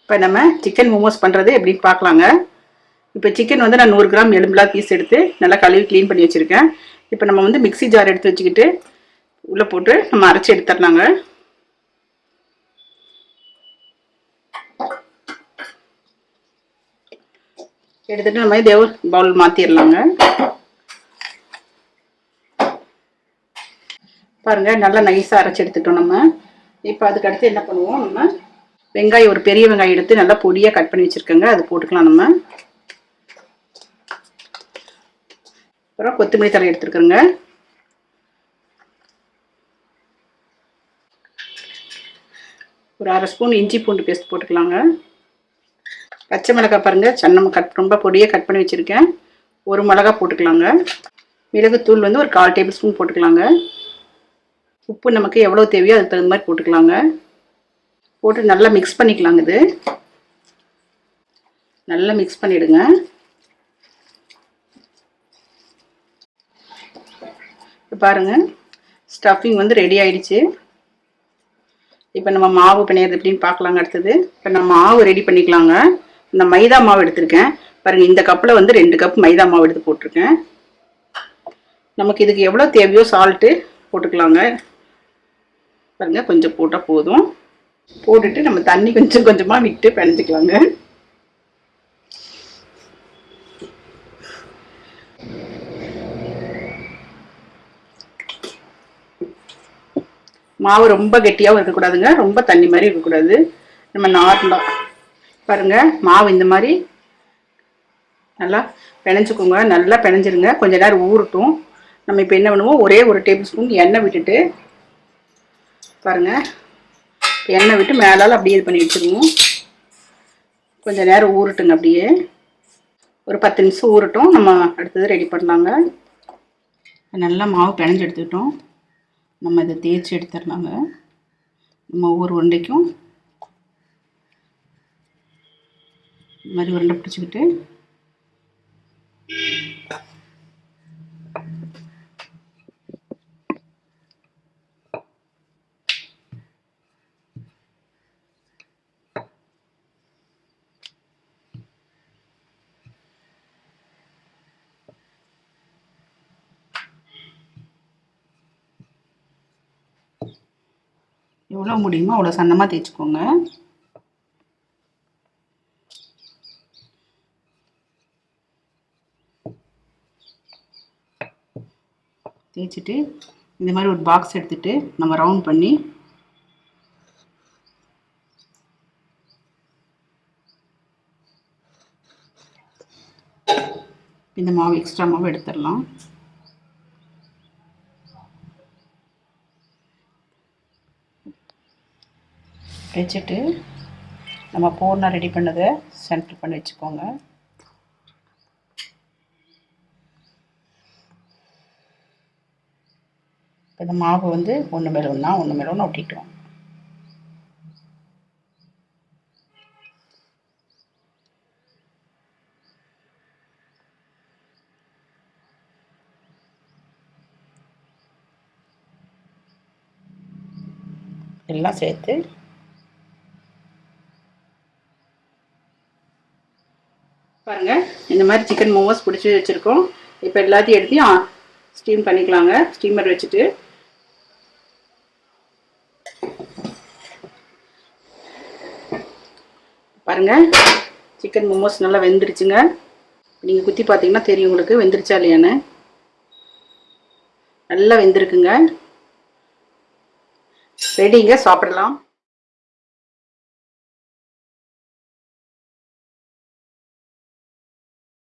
இப்போ நம்ம சிக்கன் மோமோஸ் பண்ணுறது எப்படின்னு பார்க்கலாங்க. இப்போ சிக்கன் வந்து நான் 100 கிராம் எலும்புலாம் பீஸ் எடுத்து நல்லா கழுவி க்ளீன் பண்ணி வச்சுருக்கேன். இப்போ நம்ம வந்து மிக்ஸி ஜார் எடுத்து வச்சுக்கிட்டு உள்ளே போட்டு நம்ம அரைச்சி எடுத்துடலாங்க. எடுத்துகிட்டு நம்ம இதே ஒரு பவுல் மாற்றிடலாங்க. பாருங்கள், நல்லா நைஸாக அரைச்சி எடுத்துட்டோம் நம்ம. இப்போ அதுக்கு அடுத்து என்ன பண்ணுவோம், நம்ம வெங்காயம் ஒரு பெரிய வெங்காயம் எடுத்து நல்லா பொடியாக கட் பண்ணி வச்சுருக்கோங்க, அது போட்டுக்கலாம் நம்ம. அப்புறம் கொத்தமல்லி தழை எடுத்துருக்குறோங்க. ஒரு 1/2 ஸ்பூன் இஞ்சி பூண்டு பேஸ்ட் போட்டுக்கலாங்க. பச்சை மிளகாய் பாருங்கள், சன்னம் ரொம்ப பொடியாக கட் பண்ணி வச்சுருக்கேன். ஒரு மிளகா போட்டுக்கலாங்க. மிளகுத்தூள் வந்து ஒரு 1/4 டேபிள் ஸ்பூன் போட்டுக்கலாங்க. உப்பு நமக்கு எவ்வளோ தேவையோ அதுக்கு தகுந்த மாதிரி போட்டுக்கலாங்க. போட்டு நல்லா மிக்ஸ் பண்ணிக்கலாங்க. இது நல்லா மிக்ஸ் பண்ணிவிடுங்க. இப்போ பாருங்கள், ஸ்டஃபிங் வந்து ரெடி ஆயிடுச்சு. இப்போ நம்ம மாவு பிணையிறது எப்படின்னு பார்க்கலாங்க. அடுத்தது இப்போ நம்ம மாவு ரெடி பண்ணிக்கலாங்க. இந்த மைதா மாவு எடுத்திருக்கேன் பாருங்கள். இந்த கப்பில் வந்து 2 கப் மைதா மாவு எடுத்து போட்டிருக்கேன். நமக்கு இதுக்கு எவ்வளோ தேவையோ சால்ட்டு போட்டுக்கலாங்க. பாருங்கள், கொஞ்சம் போட்டால் போதும். போட்டுட்டு நம்ம தண்ணி கொஞ்சம் கொஞ்சமாக விட்டு பிணைஞ்சிக்கலாங்க. மாவு ரொம்ப கெட்டியாகவும் இருக்கக்கூடாதுங்க, ரொம்ப தண்ணி மாதிரி இருக்கக்கூடாது. நம்ம நார்மலாக பாருங்கள், மாவு இந்த மாதிரி நல்லா பிணைஞ்சிக்கோங்க. நல்லா பிணைஞ்சிருங்க. கொஞ்ச நேரம் ஊறட்டும். நம்ம இப்போ என்ன பண்ணுவோம், ஒரே ஒரு டேபிள் ஸ்பூன் எண்ணெய் விட்டுட்டு பாருங்கள், எண்ணெய் விட்டு மேலால் அப்படியே இது பண்ணி வச்சுருவோம். கொஞ்சம் நேரம் ஊறட்டுங்க. அப்படியே ஒரு 10 நிமிஷம் ஊறட்டும். நம்ம அடுத்தது ரெடி பண்ணலாங்க. நல்லா மாவு பிணைஞ்சு எடுத்துக்கிட்டோம். நம்ம இதை தேய்ச்சி எடுத்துடலாங்க. நம்ம ஒவ்வொரு உருண்டைக்கும் இந்த மாதிரி உருண்டை பிடிச்சிக்கிட்டு எவ்வளோ முடியுமோ அவ்வளோ சன்னமாக தேய்ச்சிக்கோங்க. தேய்ச்சிட்டு இந்த மாதிரி ஒரு பாக்ஸ் எடுத்துகிட்டு நம்ம ரவுண்ட் பண்ணி இந்த மாவு எக்ஸ்ட்ரா மாவு எடுத்துடலாம். வச்சுட்டு நம்ம பூர்ணம் ரெடி பண்ணதை சென்டர் பண்ணி வச்சுக்கோங்க. இந்த மாவு வந்து ஒன்று மேலே ஒன்று ஒட்டிட்டோம். எல்லாம் சேர்த்து பாருங்கள், இந்த மாதிரி சிக்கன் மோமோஸ் பிடிச்சி வச்சுருக்கோம். இப்போ எல்லாத்தையும் எடுத்து ஸ்டீம் பண்ணிக்கலாங்க. ஸ்டீமர் வச்சுட்டு பாருங்கள், சிக்கன் மோமோஸ் நல்லா வெந்துருச்சுங்க. நீங்கள் குத்தி பார்த்தீங்கன்னா தெரியும் உங்களுக்கு வெந்துருச்சா இல்லையான்னு. நல்லா வெந்திருக்குங்க. ரெடிங்க, சாப்பிடலாம்.